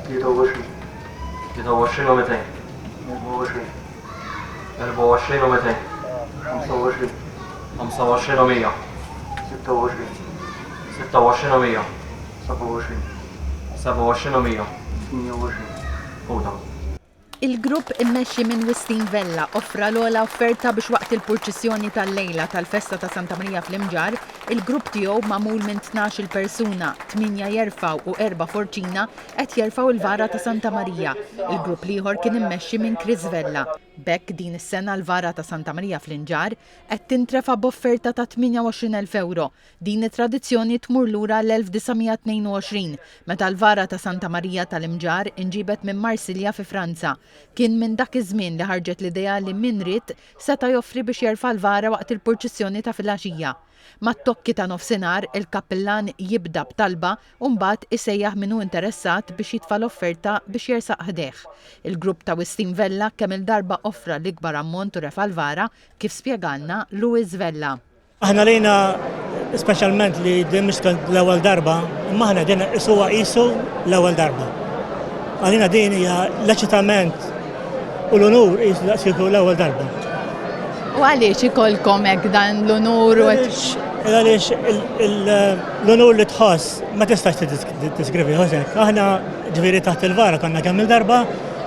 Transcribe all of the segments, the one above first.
23 23 و200 24 24 و200 25 25 و100 26 26 و100 27 27 و100 28 Uda. Il-grupp immexxi minn Wistin Vella offra l-ogħla offerta biex waqt il-purċissjoni tal-lejla tal-Festa ta' Santa Marija fl-Imġar, il-grupp tiegħu magħmul minn 12 persuna, 8 jerfgħu u 4 forċina qed jerfgħu il-vara ta' Santa Marija. Il-grupp ieħor kien immexxi minn Chris Vella. Bekk din is-sena l-vara ta' Santa Marija fl-Imġar qed tintrefa b'offerta ta' 28,000 euro. Din it-tradizzjoni tmur lura l-1922 meta l-vara ta' Santa Marija tal-Imġar inġibet minn Marsilja fi Franza. Kien minn dak iż-żmien li ħarġet l-idea li min rid seta' joffri biex jerfa' l-vara waqt il-purċissjoni ta' filgħaxija. Mat-tokki ta' nofsinhar il-kappillan jibda b'talba u mbagħad isejjaħ min hu interessat biex jitfa' l-offerta biex jersaq ħdeħ. Il-grupp ta' Wistin Vella kemm il-darba offra l-ikbar ammont u refa' l-vara kif spjegalna Luis Vella. Aħna lejna speċjalment li din mhix l-ewwel darba, imma aħna din isuha qisu l-ewwel darba. Għalina din hija l-eċitament u l-onur qisu l-ewwel darba. U għaliex ikolkom hekk dan l-onur u Għaliex l-onur li tħoss ma tistax tiskrivi ħosek. Aħna ġifieri taħt il-vara konna kemm il-darba,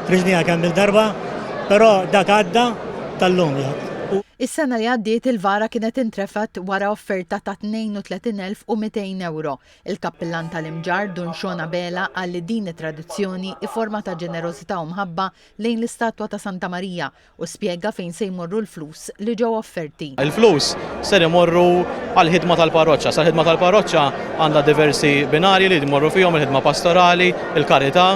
riġnija kemm il-darba, però dak għadda tal-lum jgħid. Is-sena li għaddiet il-vara kienet intrefat wara offerta ta' 32,200 euro. Il-kappillan tal-Imġar Dunxona Bela għalli din it-tradizzjoni forma ta' ġenerożità u mħabba lejn l-istatwa ta' Santa Marija u spjega fejn se jmorru l-flus li ġew offerti. Il-flus ser imorru għal-ħidma tal-parroċċa. Sal-ħidma tal-parroċċa għandha diversi binarji li jmorru fihom il-ħidma pastorali, il-karità,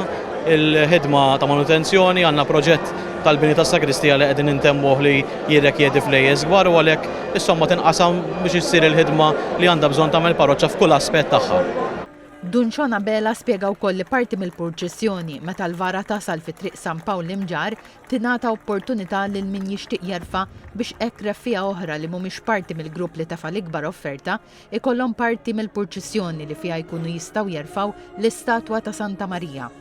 il-ħidma ta' manutenzjoni, għandna proġett tal-bini tas sakristija li qegħdin intemmuh li jirrekjedi flejjes kbar u għalhekk is-somma tinqasam biex issir il-ħidma li għandha bżonn tagħmel parroċċa f'kull aspett tagħha. Dunxona Bela spjega wkoll li parti mill-purċissjoni meta l-vara tasal fi triq San Pawl l-Imġar tingħata opportunità lil min jixtieq jerfa' biex hekk reffija oħra li mhumiex parti mill-grupp li tafa l-ikbar offerta ikollhom parti mill-purċissjoni li fiha jkunu jistgħu jerfgħu l-istatwa ta' Santa Marija.